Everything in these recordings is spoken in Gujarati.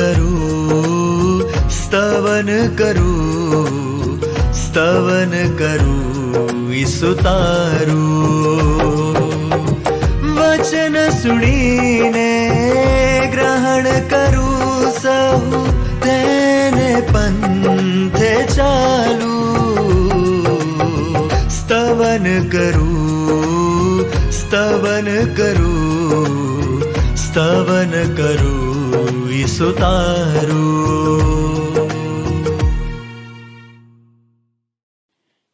કરું, સ્તવન કરું, સ્તવન કરું ઈસુ તારું. વચન સુણીને ગ્રહણ કરું સહુ, તેને પંથે ચાલું. સ્તવન કરું, સ્તવન કરું, સ્તવન કરું ઈસુ તારું.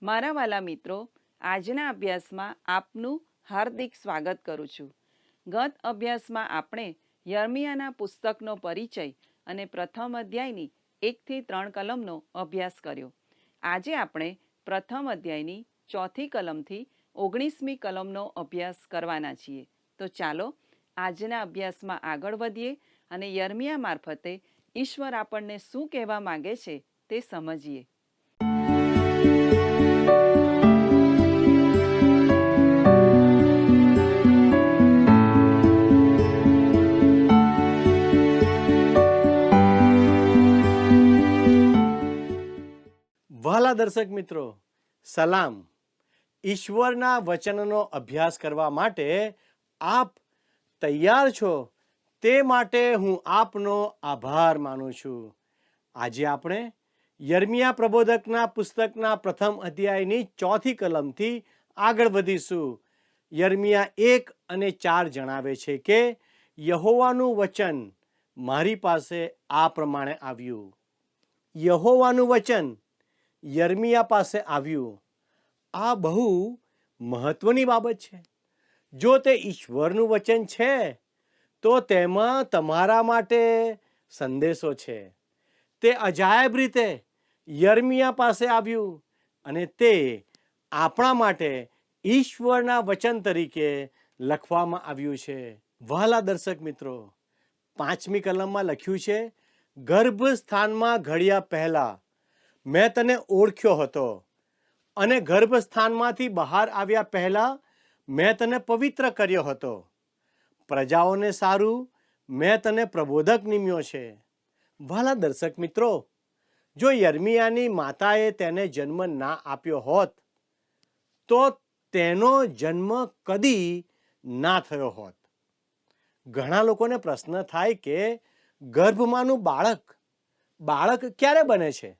મારા વાલા મિત્રો, આજના અભ્યાસમાં આપનું હાર્દિક સ્વાગત કરું છું. ગત અભ્યાસમાં આપણે યર્મિયાના પુસ્તકનો પરિચય અને પ્રથમ અધ્યાયની 1 થી 3 કલમનો અભ્યાસ કર્યો. આજે આપણે પ્રથમ અધ્યાયની 4th કલમથી 19મી કલમનો અભ્યાસ કરવાના છીએ. તો ચાલો આજના અભ્યાસમાં આગળ વધીએ અને યર્મિયા મારફતે ઈશ્વર આપણને શું કહેવા માંગે છે તે સમજીએ. વહાલા દર્શક મિત્રો, સલામ. ઈશ્વરના વચનનો અભ્યાસ કરવા માટે આપ તૈયાર છો તે માટે હું આપનો આભાર માનું છું. આજે આપણે યર્મિયા પ્રબોધકના પુસ્તકના પ્રથમ અધ્યાયની 4th કલમથી આગળ વધીશું. યર્મિયા 1 અને 4 જણાવે છે કે યહોવાનું વચન મારી પાસે આ પ્રમાણે આવ્યું. યહોવાનું વચન યર્મિયા પાસે આવ્યું. આ બહુ મહત્વની બાબત છે. જો તે ઈશ્વરનું વચન છે તો તેમાં તમારા માટે સંદેશો છે. તે અજાયબ રીતે યર્મિયા પાસે આવ્યું અને તે આપણા માટે ઈશ્વરના વચન તરીકે લખવામાં આવ્યું છે. વહાલા દર્શક મિત્રો, 5મી કલમમાં લખ્યું છે, ગર્ભસ્થાનમાં ઘડ્યા પહેલા મેં તને ઓળખ્યો હતો અને ગર્ભસ્થાનમાંથી બહાર આવ્યા પહેલા મેં તને પવિત્ર કર્યો હતો. પ્રજાઓને સારું મેં તને પ્રબોધક નિમ્યો છે. વહાલા દર્શક મિત્રો, જો યર્મિયાની માતાએ તેને જન્મ ના આપ્યો હોત તો તેનો જન્મ કદી ના થયો હોત. ઘણા લોકોને પ્રશ્ન થાય કે ગર્ભમાંનું બાળક ક્યારે બને છે?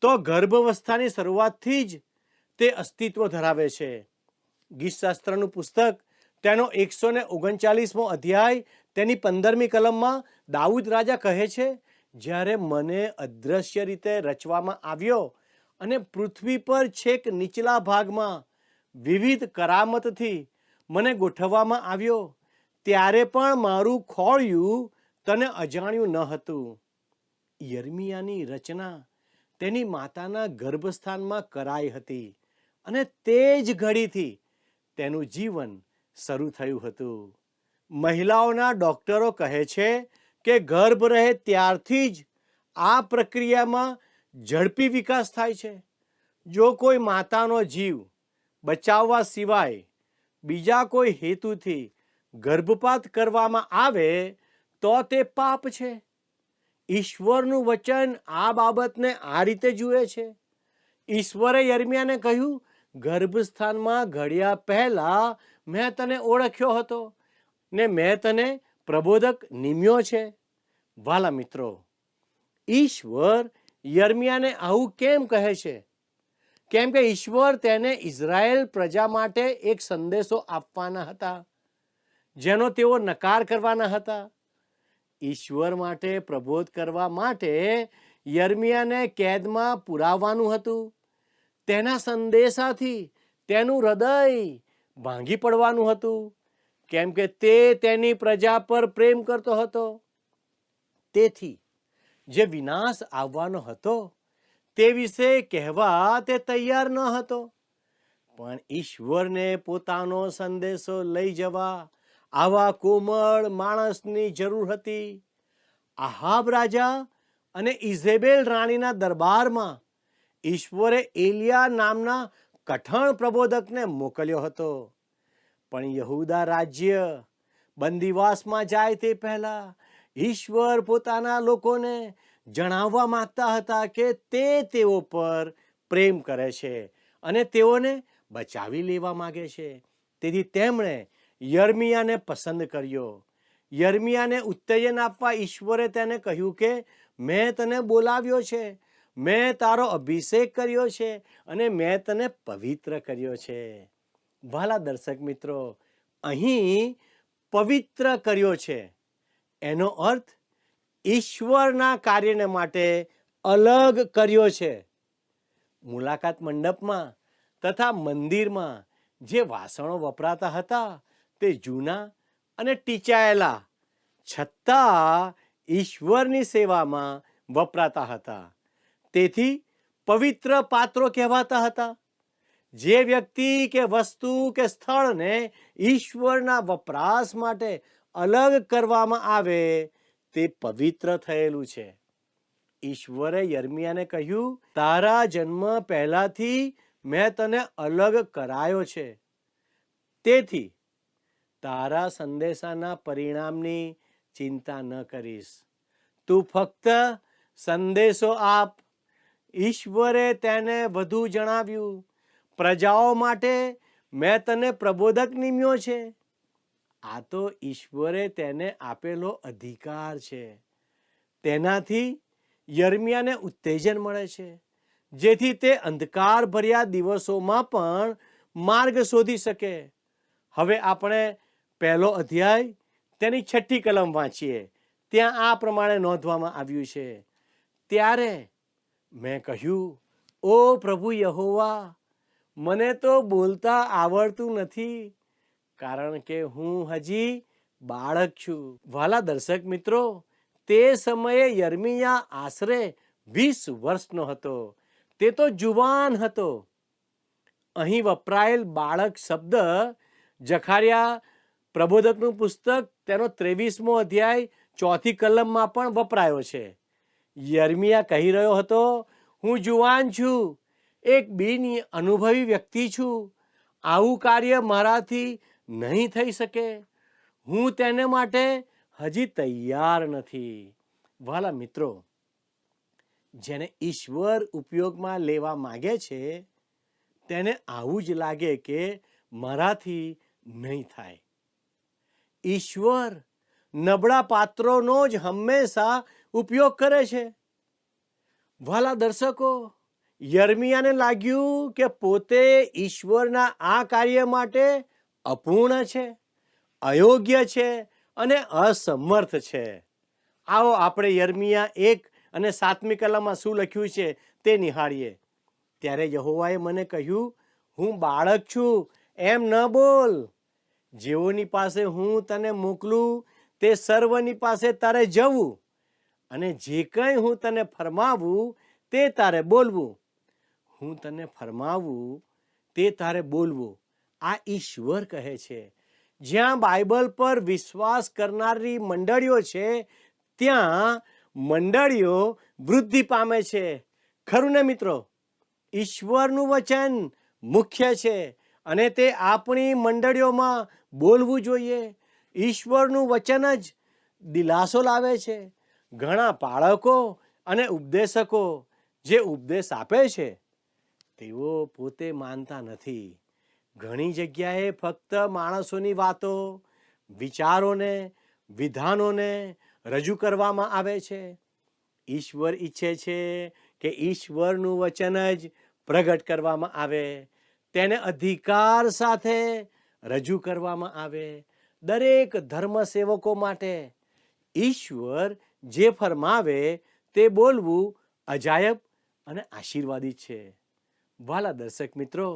તો ગર્ભાવસ્થાની શરૂઆતથી જ તે અસ્તિત્વ ધરાવે છે. ગીતશાસ્ત્રનું પુસ્તક તેનો 139મો અધ્યાય તેની 15મી કલમમાં દાઉદ રાજા કહે છે, જ્યારે મને અદ્રશ્ય રીતે રચવામાં આવ્યો અને પૃથ્વી પર છેક નીચલા ભાગમાં વિવિધ કરામતથી મને ગોઠવવામાં આવ્યો, ત્યારે પણ મારું ખોળિયું તને અજાણ્યું ન હતું. યર્મિયાની રચના તેની માતાના ગર્ભસ્થાનમાં કરાઈ હતી અને તે જ ઘડીથી તેનું જીવન શરૂ થયું હતું. મહિલાઓના ડોક્ટરો કહે છે કે ગર્ભ રહે ત્યારથી જ આ પ્રક્રિયામાં ઝડપી વિકાસ થાય છે. જો કોઈ માતાનો જીવ બચાવવા સિવાય બીજા કોઈ હેતુથી ગર્ભપાત કરવામાં આવે તો તે પાપ છે. ઈશ્વરનું વચન આ બાબતને આ રીતે જુએ છે. ઈશ્વરે યર્મિયાને કહ્યું, ગર્ભસ્થાનમાં ઘડ્યા પહેલા મેં તને ઓળખ્યો હતો ને મેં તને પ્રબોધક નિમ્યો છે. વાલા મિત્રો, ઈશ્વર યર્મિયાને આવું કેમ કહે છે? કેમ કે ઈશ્વર તેને ઇઝરાયેલ પ્રજા માટે એક સંદેશો આપવાના હતા જેનો તેઓ નકાર કરવાના હતા. ઈશ્વર માટે પ્રબોધ કરવા માટે યર્મિયાને કેદમાં પુરાવવાનું હતું. તેના સંદેશાથી તેનું હૃદય ભાંગી પડવાનું હતું, કેમ કે તે તેની પ્રજા પર પ્રેમ કરતો હતો. તેથી જે વિનાશ આવવાનો હતો તે વિશે કહેવા તે તૈયાર ન હતો. પણ ઈશ્વરને પોતાનો સંદેશો લઈ જવા આવા કોમળ માણસની જરૂર હતી. આહાબ રાજા અને ઇઝેબેલ રાણીના દરબારમાં ઈશ્વરે એલિયા નામના કઠણ પ્રબોધકને મોકલ્યો હતો. પણ યહૂદા રાજ્ય બંદીવાસમાં જાય તે પહેલા ઈશ્વર પોતાના લોકોને જણાવવા માંગતા હતા કે તેઓ પર પ્રેમ કરે છે અને તેઓને બચાવી લેવા માંગે છે. તેથી તેમણે યર્મિયાને પસંદ કર્યો. યર્મિયાને ઉત્તેજન આપવા ઈશ્વરે તેને કહ્યું કે મેં તને બોલાવ્યો છે, મેં તારો અભિષેક કર્યો છે અને મેં તને પવિત્ર કર્યો છે. વહાલા દર્શક મિત્રો, અહીં પવિત્ર કર્યો છે એનો અર્થ ઈશ્વરના કાર્યને માટે અલગ કર્યો છે. મુલાકાત મંડપમાં તથા મંદિરમાં જે વાસણો વપરાતા હતા તે જૂના અને ટીચાયેલા છતાં ઈશ્વરની સેવામાં વપરાતા હતા. તેથી પવિત્ર પાત્રો કહેવાતા હતા. જે વ્યક્તિ કે વસ્તુ કે સ્થળને ઈશ્વરના વપરાશ માટે અલગ કરવામાં આવે તે પવિત્ર થયેલું છે. ઈશ્વરે યર્મિયાને કહ્યું, તારા જન્મ પહેલાથી મેં તને અલગ કરાયો છે. તેથી તારા સંદેશાના પરિણામની ચિંતા ન કરીશ. તું ફક્ત સંદેશો આપ. ઈશ્વરે તેને વધુ જણાવ્યું, પ્રજાઓ માટે મેં તને પ્રબોધક નિમ્યો છે. આ તો ઈશ્વરે તેને આપેલો અધિકાર છે. તેનાથી યર્મિયાને ઉત્તેજન મળે છે, જેથી તે અંધકાર ભર્યા દિવસોમાં પણ માર્ગ શોધી શકે. હવે આપણે 1 અધ્યાય તેની 6ઠી કલમ વાંચીએ. ત્યાં આ પ્રમાણે નોંધવામાં આવ્યું છે, ત્યારે મેં કહ્યું, ઓ પ્રભુ યહોવા, મને તો બોલતા આવડતું નથી, કારણ કે હું હજી બાળક છું. વહાલા દર્શક મિત્રો, તે સમયે યર્મિયા આશરે 20 વર્ષનો હતો. તે તો જુવાન હતો. અહીં વપરાયેલ બાળક શબ્દ જખારિયા પ્રબોધકનું પુસ્તક તેનો 23મો અધ્યાય 4થી કલમમાં પણ વપરાયો છે. યર્મિયા કહી રહ્યો હતો, હું જુવાન છું, એક બિન અનુભવી વ્યક્તિ છું. આવું કાર્ય મારાથી નહીં થઈ શકે. હું તેને માટે હજી તૈયાર નથી. વહાલા મિત્રો, જેને ઈશ્વર ઉપયોગમાં લેવા માંગે છે તેને આવું જ લાગે કે મારાથી નહીં થાય. ઈશ્વર નબળા પાત્રોનો જ હંમેશા ઉપયોગ કરે છે. વહાલા દર્શકો, યર્મિયાને લાગ્યું કે પોતે ઈશ્વરના આ કાર્ય માટે અપૂર્ણ છે, અયોગ્ય છે અને અસમર્થ છે. આવો આપણે યર્મિયા 1 અને 7મી કલમમાં શું લખ્યું છે તે નિહાળીએ. ત્યારે યહોવાએ મને કહ્યું, હું બાળક છું એમ ન બોલ. જેઓની પાસે હું તને મોકલું તે સર્વની પાસે તારે જવું, અને જે કંઈ હું તને ફરમાવું તે તારે બોલવું. હું તને ફરમાવું તે તારે બોલવું. આ ઈશ્વર કહે છે. જ્યાં બાઇબલ પર વિશ્વાસ કરનારી મંડળીઓ છે ત્યાં મંડળીઓ વૃદ્ધિ પામે છે. ખરું ને મિત્રો? ઈશ્વરનું વચન મુખ્ય છે અને તે આપણી મંડળીઓમાં બોલવું જોઈએ. ઈશ્વરનું વચન જ દિલાસો લાવે છે. ઘણા બાળકો અને ઉપદેશકો જે ઉપદેશ આપે છે તેઓ પોતે માનતા નથી. ઘણી જગ્યાએ ફક્ત માણસોની વાતો, વિચારોને, વિધાનોને રજૂ કરવામાં આવે છે. ઈશ્વર ઈચ્છે છે કે ઈશ્વરનું વચન જ પ્રગટ કરવામાં આવે, તેને અધિકાર સાથે રજૂ કરવામાં આવે. દરેક ધર્મ સેવકો માટે ઈશ્વર જે ફરમાવે તે બોલવું અજાયબ અને આશીર્વાદિત છે. વહાલા દર્શક મિત્રો,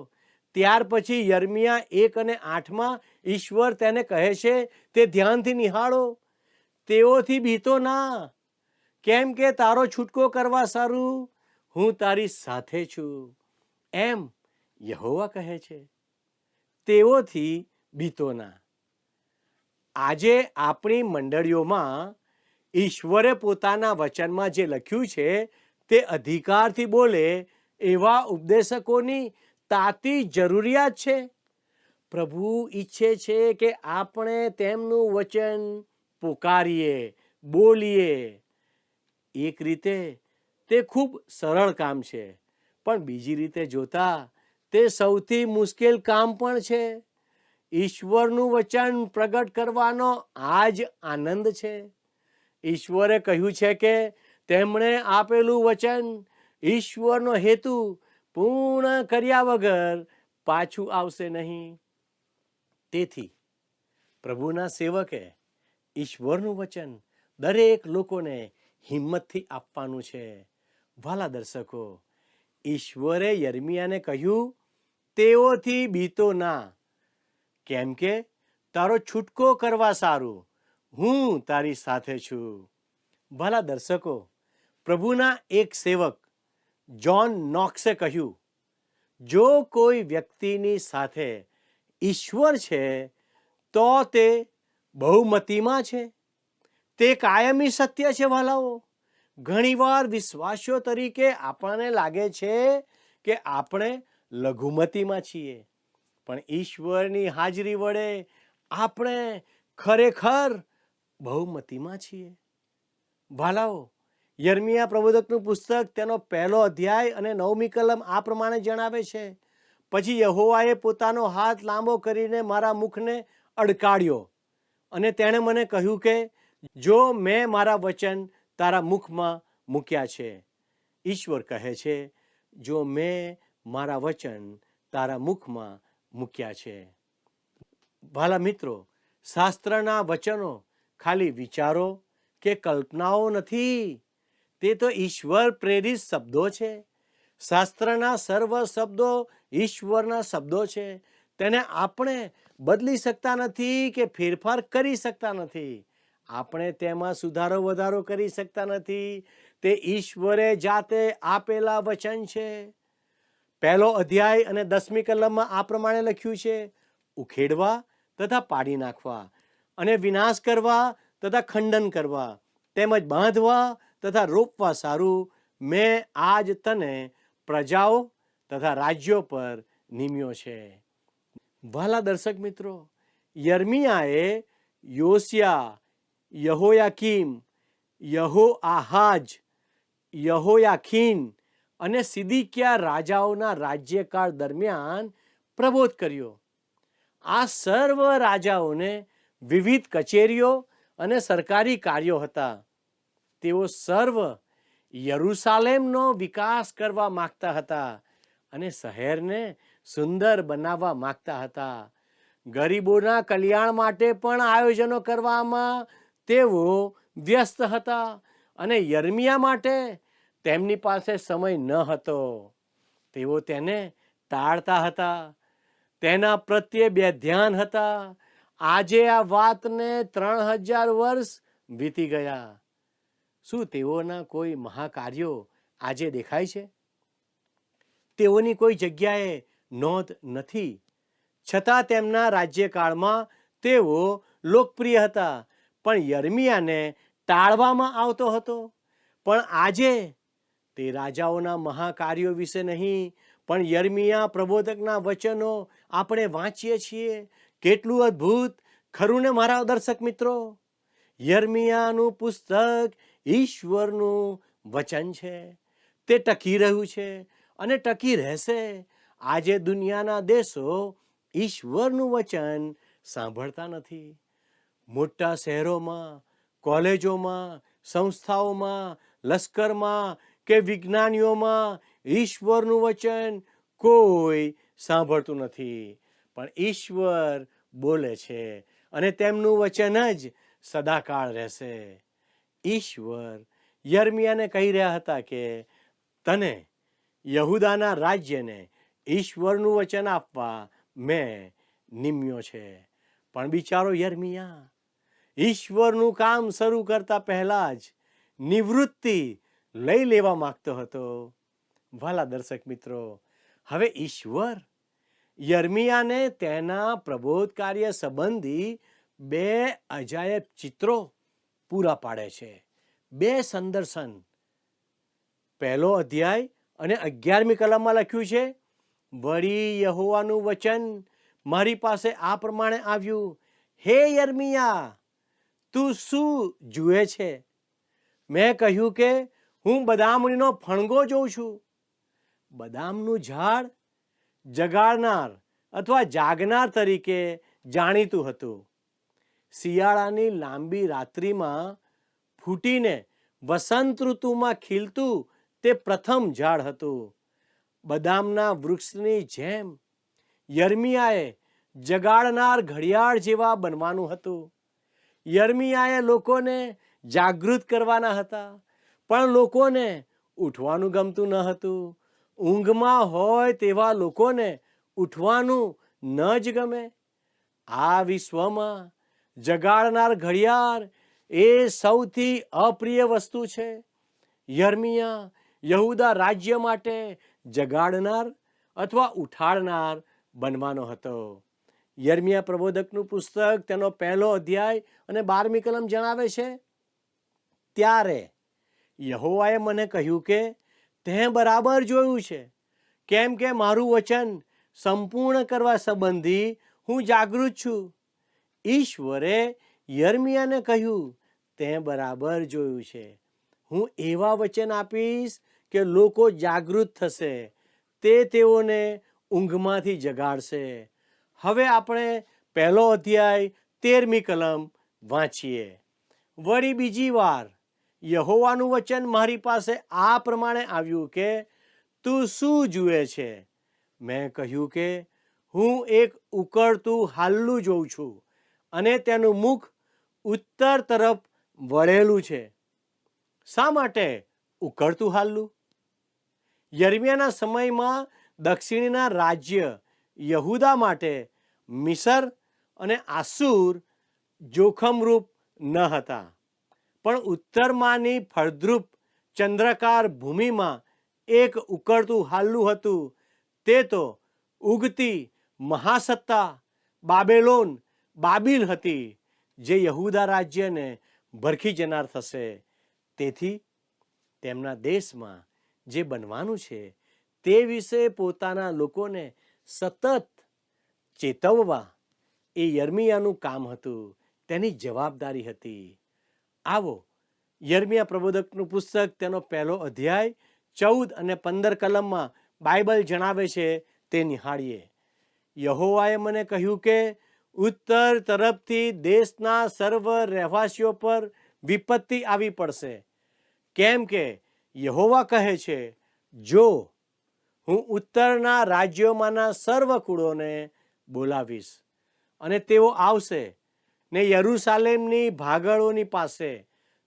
ત્યાર પછી યર્મિયા 1 અને 8માં ઈશ્વર તેને કહે છે તે ધ્યાનથી નિહાળો. તેઓથી બીતો ના, કેમ કે તારો છૂટકો કરવા સારું હું તારી સાથે છું, એમ યહોવા કહે છે. તેઓથી બીતો ના. આજે આપણી મંડળીઓમાં ઈશ્વરે પોતાના વચનમાં જે લખ્યું છે તે અધિકારથી બોલે એવા ઉપદેશકોની તાતી જરૂરિયાત છે. પ્રભુ ઈચ્છે છે કે આપણે તેમનું વચન પોકારીએ, બોલીએ. એક રીતે તે ખૂબ સરળ કામ છે, પણ બીજી રીતે જોતા તે સૌથી મુશ્કેલ કામ પણ છે. ઈશ્વરનું વચન પ્રગટ કરવાનો આ જ આનંદ છે. ઈશ્વરે કહ્યું છે કે તેમણે આપેલું વચન ઈશ્વરનો હેતુ પૂર્ણ કર્યા વગર પાછું આવશે નહીં. તેથી પ્રભુના સેવકે ઈશ્વરનું વચન દરેક લોકોને હિંમતથી આપવાનું છે. વાલા દર્શકો, ઈશ્વરે યર્મિયાને કહ્યું, તેઓથી બીતો ના, કેમ કે તારો છૂટકો કરવા સારું હું તારી સાથે છું. ભલા દર્શકો, પ્રભુના એક સેવક જ્હોન નોક્સે કહ્યું, જો કોઈ વ્યક્તિની સાથે ઈશ્વર છે તો તે બહુમતીમાં છે. તે કાયમી સત્ય છે. વાલાઓ, ઘણીવાર વિશ્વાસીઓ તરીકે આપણને લાગે છે કે આપણે લઘુમતીમાં છીએ, પણ ઈશ્વરની હાજરી વડે આપણે ખરેખર બહુમતીમાં છીએ. ભાલાઓ, યર્મિયા પ્રબોધકનું પુસ્તક તેનો 1 અધ્યાય અને 9મી કલમ આ પ્રમાણે જણાવે છે, પછી યહોવાએ પોતાનો હાથ લાંબો કરીને મારા મુખને અડકાડ્યો અને તેણે મને કહ્યું કે જો મેં મારા વચન તારા મુખમાં મૂક્યા છે. ઈશ્વર કહે છે, જો મેં મારા વચન તારા મુખમાં મૂક્યા છે. ભાલા મિત્રો, શાસ્ત્રના વચનો ખાલી વિચારો કે કલ્પનાઓ નથી, તે તો ઈશ્વર પ્રેરિત શબ્દો છે. શાસ્ત્રના સર્વ શબ્દો ઈશ્વરના શબ્દો છે. તેને આપણે બદલી શકતા નથી કે ફેરફાર કરી શકતા નથી. આપણે તેમાં સુધારો વધારો કરી શકતા નથી. તે ઈશ્વરે જાતે આપેલા વચન છે. 1 અધ્યાય અને 10મી કલમમાં આ પ્રમાણે લખ્યું છે, ઉખેડવા તથા પાડી નાખવા અને વિનાશ કરવા તથા ખંડન કરવા તેમજ બાંધવા તથા રોપવા સારું મેં આજ તને પ્રજાઓ તથા રાજ્યો પર નિમ્યો છે. વાલા દર્શક મિત્રો, યર્મિયાએ યોશિયા, યહોયાકીમ, યહોઆહાજ, યહોયાખીન અને સિદિક્યા રાજાઓના રાજ્યકાળ દરમિયાન પ્રબોધ કર્યો. આ સર્વ રાજાઓને વિવિધ કચેરીઓ અને સરકારી કાર્યો હતા. તેઓ સર્વ યરૂશાલેમનો વિકાસ કરવા માંગતા હતા અને શહેરને સુંદર બનાવવા માંગતા હતા. ગરીબોના કલ્યાણ માટે પણ આયોજનો કરવામાં તેઓ વ્યસ્ત હતા અને યર્મિયા માટે તેમની પાસે સમય ન હતો. તેઓ તેને ટાળતા હતા, તેના પ્રત્યે બેધ્યાન હતા. આજે આ વાતને 3000 વર્ષ વીતી ગયા. શું તેઓના કોઈ મહાકાર્યો આજે દેખાય છે? તેઓની કોઈ જગ્યાએ નોંધ નથી, છતાં તેમના રાજ્યકાળમાં તેઓ લોકપ્રિય હતા. પણ યર્મિયાને ટાળવામાં આવતો હતો. પણ આજે તે રાજાઓના મહાકાર્યો વિશે નહીં, પણ યર્મિયા પ્રબોધકના વચનો આપણે વાંચીએ છીએ. કેટલું અદ્ભુત ખરું ને મારા દર્શક મિત્રો! યર્મિયાનું પુસ્તક ઈશ્વરનું વચન છે. તે ટકી રહ્યું છે અને ટકી રહેશે. આજે દુનિયાના દેશો ઈશ્વરનું વચન સાંભળતા નથી. મોટા શહેરોમાં, કોલેજોમાં, સંસ્થાઓમાં, લશ્કરમાં કે વિજ્ઞાનીઓમાં ઈશ્વરનું વચન કોઈ સાંભળતું નથી. પણ ઈશ્વર બોલે છે અને તેમનું વચન જ સદાકાળ રહેશે. ઈશ્વર યર્મિયાને કહી રહ્યા હતા કે તને યહૂદાના રાજ્યને ઈશ્વરનું વચન આપવા મેં નિમ્યો છે. પણ બિચારો યર્મિયા ઈશ્વરનું કામ શરૂ કરતા પહેલા જ નિવૃત્તિ લઈ લેવા માંગતો હતો. વાલા દર્શક મિત્રો, હવે ઈશ્વર યર્મિયાને તેના પ્રબોધ કાર્ય સંબંધી 2 અજાયબ ચિત્રો પૂરા પાડે છે. 2 સંદર્શન. 1 અધ્યાય અને 11મી કલમમાં લખ્યું છે, વળી યહોવાનું વચન મારી પાસે આ પ્રમાણે આવ્યું, હે યર્મિયા, તું શું જુએ છે? મેં કહ્યું કે હું બદામણીનો ફણગો જોઉં છું. બદામનું ઝાડ જગાડનાર અથવા જાગનાર તરીકે જાણીતું હતું. શિયાળાની લાંબી રાત્રિમાં ફૂટીને વસંત ઋતુમાં ખીલતું તે પ્રથમ ઝાડ હતું. બદામના વૃક્ષની જેમ યર્મિયાએ જગાડનાર ઘડિયાળ જેવા બનવાનું હતું. યર્મિયાએ લોકોને જાગૃત કરવાના હતા, પણ લોકોને ઉઠવાનું ગમતું ન હતું. ઊંઘમાં હોય તેવા લોકોને ઉઠવાનું ન જ ગમે. આ વિશ્વમાં જગાડનાર ઘડિયાળ એ સૌથી અપ્રિય વસ્તુ છે. યર્મિયા યહૂદા રાજ્ય માટે જગાડનાર અથવા ઉઠાડનાર બનવાનો હતો. યર્મિયા પ્રબોધકનું પુસ્તક તેનો 1 અધ્યાય અને 12મી કલમ જણાવે છે, ત્યારે યહોવાએ મને કહ્યું કે તે બરાબર જોયું છે, કેમ કે મારું વચન સંપૂર્ણ કરવા સંબંધી હું જાગૃત છું. ઈશ્વરે યર્મિયાને કહ્યું, તે બરાબર જોયું છે. હું એવા વચન આપીશ કે લોકો જાગૃત થશે. તે તેઓને ઊંઘમાંથી જગાડશે. હવે આપણે 1 અધ્યાય 13મી કલમ વાંચીએ. વળી બીજી વાર યહોવાનું વચન મારી પાસે આ પ્રમાણે આવ્યું કે તું શું જુએ છે? મેં કહ્યું કે હું એક ઉકળતું હાલલું જોઉં છું અને તેનું મુખ ઉત્તર તરફ વળેલું છે. શા માટે ઉકળતું હાલલું? યર્મિયાના સમયમાં દક્ષિણના રાજ્ય યહૂદા માટે મિસર અને આસુર જોખમરૂપ ન હતા, પણ ઉત્તરમાંની ફળદ્રુપ ચંદ્રકાર ભૂમિમાં એક ઉકળતું હાલલું હતું. તે તો ઉગતી મહાસત્તા બાબીલ હતી, જે યહૂદા રાજ્યને ભરખી જનાર થશે. તેથી તેમના દેશમાં જે બનવાનું છે તે વિશે પોતાના લોકોને સતત ચેતવવા એ યર્મિયાનું કામ હતું, તેની જવાબદારી હતી. આવો યર્મિયા પ્રબોધકનું પુસ્તક તેનો 1 અધ્યાય 14 અને 15 કલમમાં બાઇબલ જણાવે છે તે નિહાળીએ. યહોવાએ મને કહ્યું કે ઉત્તર તરફથી દેશના સર્વ રહેવાસીઓ પર વિપત્તિ આવી પડશે, કેમ કે યહોવા કહે છે, જો હું ઉત્તરના રાજ્યોમાંના સર્વ કુળોને બોલાવીશ અને તેઓ આવશે ને યરૂશાલેમની ભાગળોની પાસે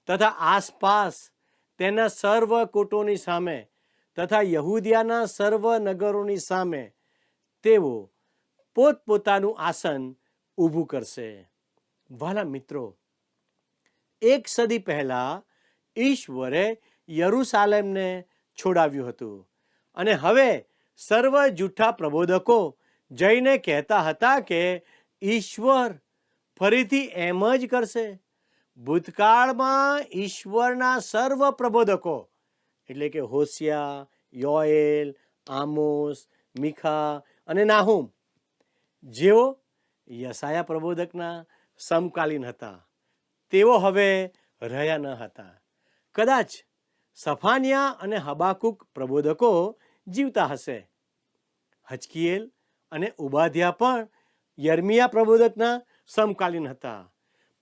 તથા આસપાસ તેના સર્વ કોટોની સામે તથા યહૂદિયાના સર્વ નગરોની સામે તેઓ પોતપોતાનું આસન ઊભું કરશે. વાલા મિત્રો, 1 સદી પહેલા ઈશ્વરે યરૂશાલેમને છોડાવ્યું હતું અને હવે સર્વ જૂઠા પ્રબોધકો જઈને કહેતા હતા કે ઈશ્વર ફરીથી એમ જ કરશે. ભૂતકાળમાં ઈશ્વરના સર્વ પ્રબોધકો એટલે કે હોશિયા, યોએલ, આમોસ, મીખા અને નાહુમ, જેઓ યશાયા પ્રબોધકના સમકાલીન હતા, તેઓ હવે રહ્યા ન હતા. કદાચ સફાનિયા અને હબાકુક પ્રબોધકો જીવતા હશે. હજકીએલ અને ઉબાધ્યા પણ યર્મિયા પ્રબોધકના સમકાલીન હતા.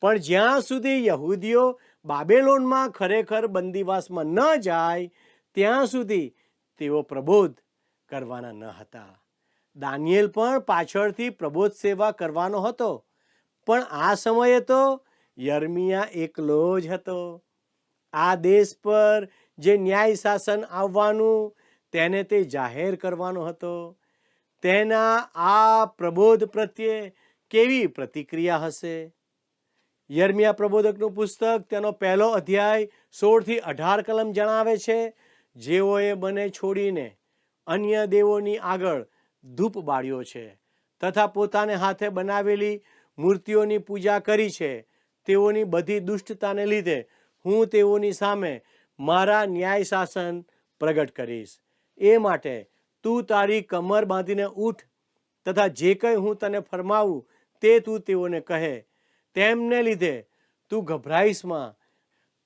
પણ જ્યાં સુધી યહૂદીઓ બાબેલોનમાં ખરેખર બંદીવાસમાં ન જાય ત્યાં સુધી તેઓ પ્રબોધ કરવાના ન હતા. દાનિયેલ પણ પાછળથી પ્રબોધ સેવા કરવાનો હતો, પણ આ સમયે તો યર્મિયા એકલો જ હતો. આ દેશ પર જે ન્યાય શાસન આવવાનું તેને તે જાહેર કરવાનો હતો. તેના આ પ્રબોધ પ્રત્યે કેવી પ્રતિક્રિયા હશે? યર્મિયા પ્રબોધકનું પુસ્તક તેનો 1 અધ્યાય 16 થી 18 કલમ જણાવે છે, જેઓએ મને છોડીને અન્ય દેવોની આગળ ધૂપ બાળ્યો છે તથા પોતાને હાથે બનાવેલી મૂર્તિઓની પૂજા કરી છે, તેઓની બધી દુષ્ટતાને લીધે હું તેઓની સામે મારા ન્યાય શાસન પ્રગટ કરીશ. એ માટે તું તારી કમર બાંધીને ઉઠ તથા જે કંઈ હું તને ફરમાવું તે તું તેઓને કહે. તેમને લીધે તું ગભરાઈશમાં.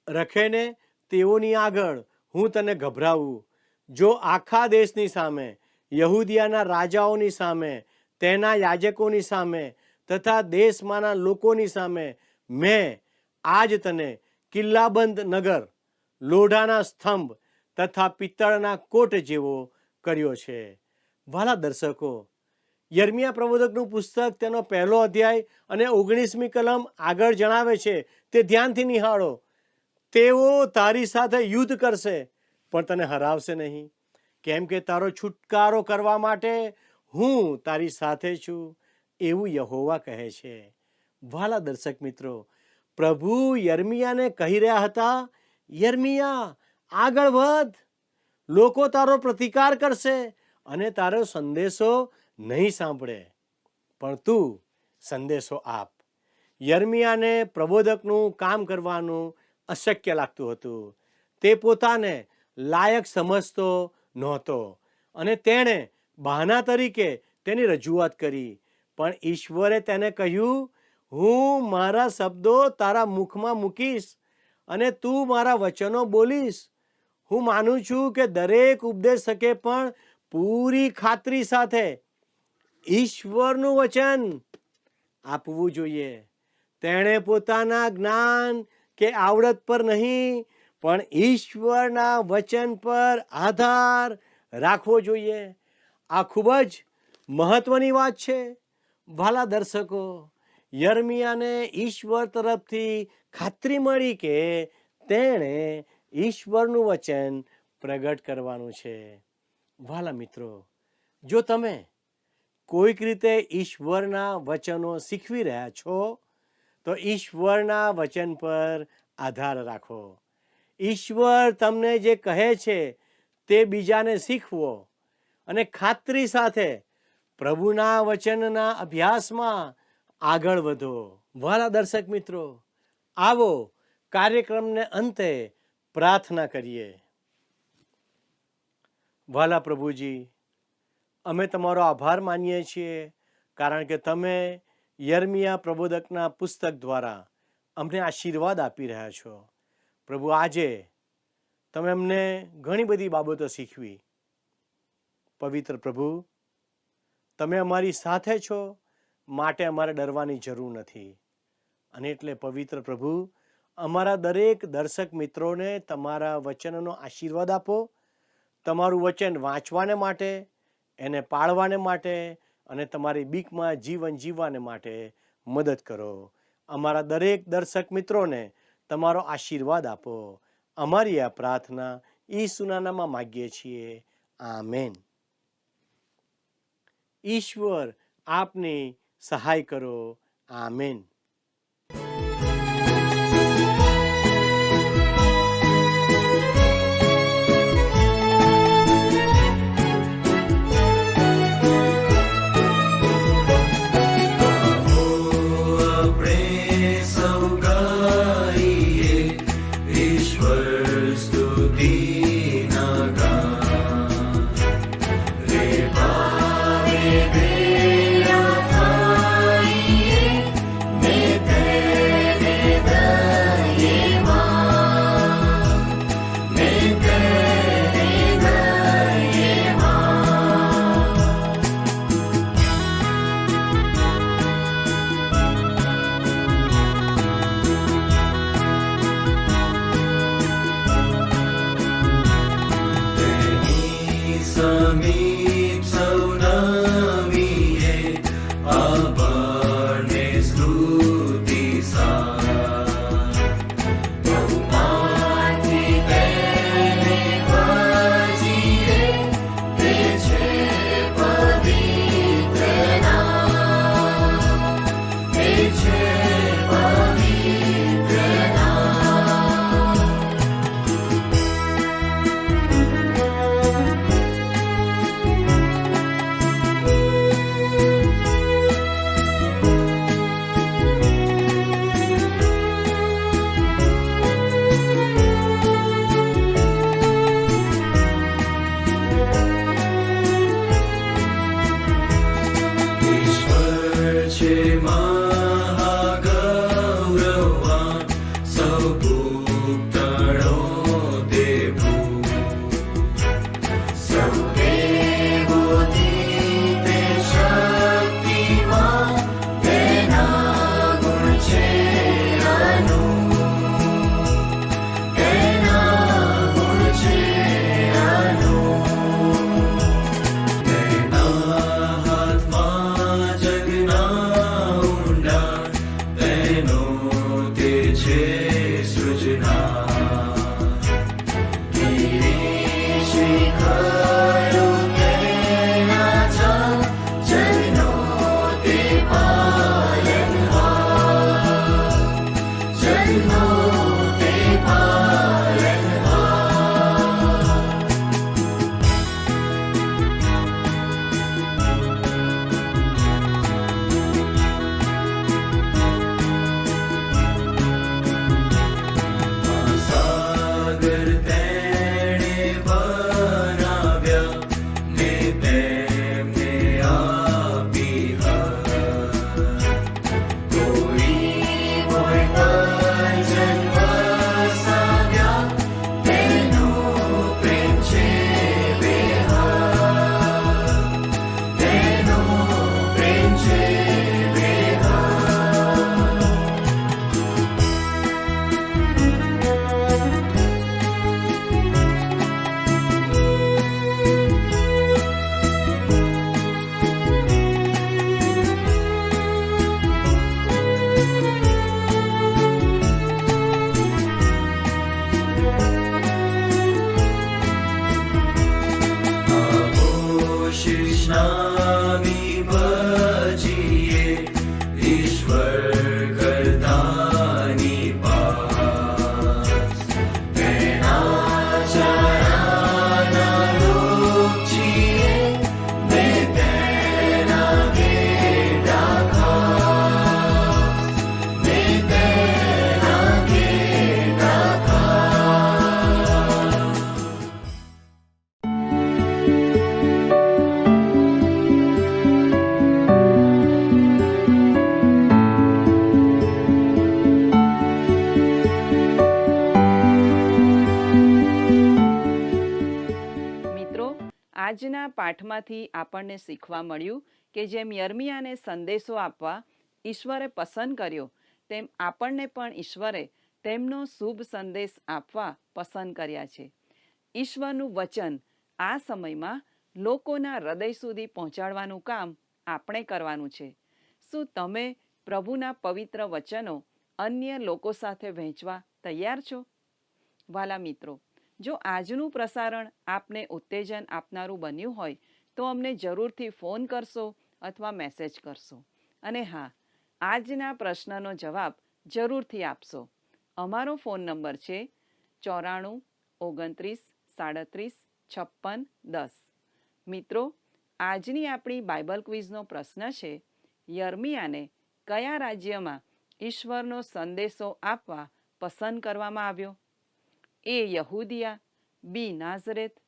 રખે ને તેઓની આગળ હું તને ગભરાવું. જો આખા દેશની સામે, યહૂદિયાના રાજાઓની સામે, તેના યાજકોની સામે તથા દેશમાંના લોકોની સામે મેં આજ તને કિલ્લાબંધ નગર, લોઢાના સ્તંભ તથા પિત્તળના કોટ જેવો કર્યો છે. વાલા દર્શકો, યર્મિયા પ્રબોધકનું પુસ્તક તેનો 1 અધ્યાય અને 19મી કલમ આગળ જણાવે છે, તે ધ્યાનથી નિહાળો. તેઓ તારી સાથે યુદ્ધ કરશે પણ તને હરાવશે નહીં, કેમ કે તારો છુટકારો કરવા માટે હું તારી સાથે છું, એવું યહોવા કહે છે. વાલા દર્શક મિત્રો, પ્રભુ યર્મિયાને કહી રહ્યા હતા, યર્મિયા આગળ વધ, લોકો તારો પ્રતિકાર કરશે અને તારો સંદેશો નહીં સાંભળે, પણ તું સંદેશો આપ. યર્મિયાને પ્રબોધકનું કામ કરવાનું અશક્ય લાગતું હતું. તે પોતાને લાયક સમજતો નહોતો અને તેણે બહાના તરીકે તેની રજૂઆત કરી. પણ ઈશ્વરે તેને કહ્યું, હું મારા શબ્દો તારા મુખમાં મૂકીશ અને તું મારા વચનો બોલીશ. હું માનું છું કે દરેક ઉપદેશકે પણ પૂરી ખાતરી સાથે ઈશ્વરનું વચન આપવું જોઈએ. તેણે પોતાના જ્ઞાન કે આવડત પર નહીં, પણ ઈશ્વરના વચન પર આધાર રાખવો જોઈએ. આ ખૂબ જ મહત્વની વાત છે. ભાલા દર્શકો, યર્મિયાને ઈશ્વર તરફથી ખાતરી મળી કે તેણે ઈશ્વરનું વચન પ્રગટ કરવાનું છે. વાલા મિત્રો, જો તમે કોઈક રીતે ઈશ્વરના વચનો શીખવી રહ્યા છો તો ઈશ્વરના વચન પર આધાર રાખો. ઈશ્વર તમને જે કહે છે તે બીજાને શીખવો અને ખાતરી સાથે પ્રભુના વચનના અભ્યાસમાં આગળ વધો. વાલા દર્શક મિત્રો, આવો કાર્યક્રમને અંતે પ્રાર્થના કરીએ. વાલા પ્રભુજી, અમે તમારો આભાર માનીએ છીએ, કારણ કે તમે યર્મિયા પ્રબોધકના પુસ્તક દ્વારા અમને આશીર્વાદ આપી રહ્યા છો. પ્રભુ, આજે તમે અમને ઘણી બધી બાબતો શીખવી. પવિત્ર પ્રભુ, તમે અમારી સાથે છો, માટે અમારે ડરવાની જરૂર નથી. અને એટલે પવિત્ર પ્રભુ, અમારા દરેક દર્શક મિત્રોને તમારા વચનનો આશીર્વાદ આપો. તમારું વચન વાંચવાને માટે, એને પાળવાને માટે અને તમારી બીકમાં જીવન જીવવાને માટે મદદ કરો. અમારા દરેક દર્શક મિત્રોને તમારો આશીર્વાદ આપો. અમારી આ પ્રાર્થના ઈસુના નામમાં માગીએ છીએ. આમેન. ઈશ્વર આપની સહાય કરો. આમેન. With સ્વર્ગદાની પાસ તેના ચરણના રૂપ છીએ ને તેના ગેડા ખાસ ને તેના ગેડા ખાસ. મિત્રો, આજના પાઠમાંથી આપણને શીખવા મળ્યું કે જેમ યર્મિયાને સંદેશો આપવા ઈશ્વરે પસંદ કર્યો, તેમ આપણને પણ ઈશ્વરે તેમનો શુભ સંદેશ આપવા પસંદ કર્યા છે. ઈશ્વરનું વચન આ સમયમાં લોકોના હૃદય સુધી પહોંચાડવાનું કામ આપણે કરવાનું છે. શું તમે પ્રભુના પવિત્ર વચનો અન્ય લોકો સાથે વહેંચવા તૈયાર છો? વાલા મિત્રો, જો આજનું પ્રસારણ આપને ઉત્તેજન આપનારું બન્યું હોય તો અમને જરૂરથી ફોન કરશો અથવા મેસેજ કરશો. અને હા, આજના પ્રશ્નનો જવાબ જરૂરથી આપશો. અમારો ફોન નંબર છે 94 29 37 56 10. મિત્રો, આજની આપણી બાઇબલ ક્વિઝનો પ્રશ્ન છે, યર્મિયાને કયા રાજ્યમાં ઈશ્વરનો સંદેશો આપવા પસંદ કરવામાં આવ્યો? એ યહૂદિયા, બી નાઝરેત,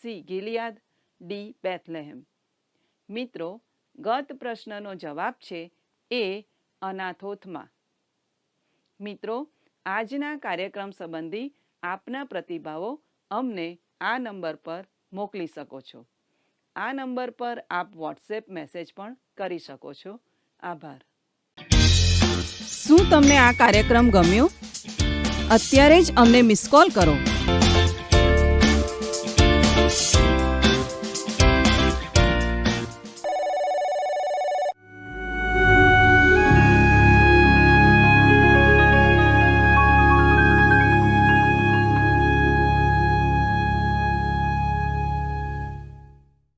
સી ગિલિયાદ, ડી બેથલેહેમ. મિત્રો, ગત પ્રશ્નનો જવાબ છે એ અનાથોથમાં. મિત્રો, આજના કાર્યક્રમ સંબંધી આપના પ્રતિભાવો અમને આ નંબર પર મોકલી શકો છો. આ નંબર પર આપ વોટ્સએપ મેસેજ પણ કરી શકો છો. આભાર. શું તમને આ કાર્યક્રમ ગમ્યો? અત્યારે જ અમને મિસ કોલ કરો.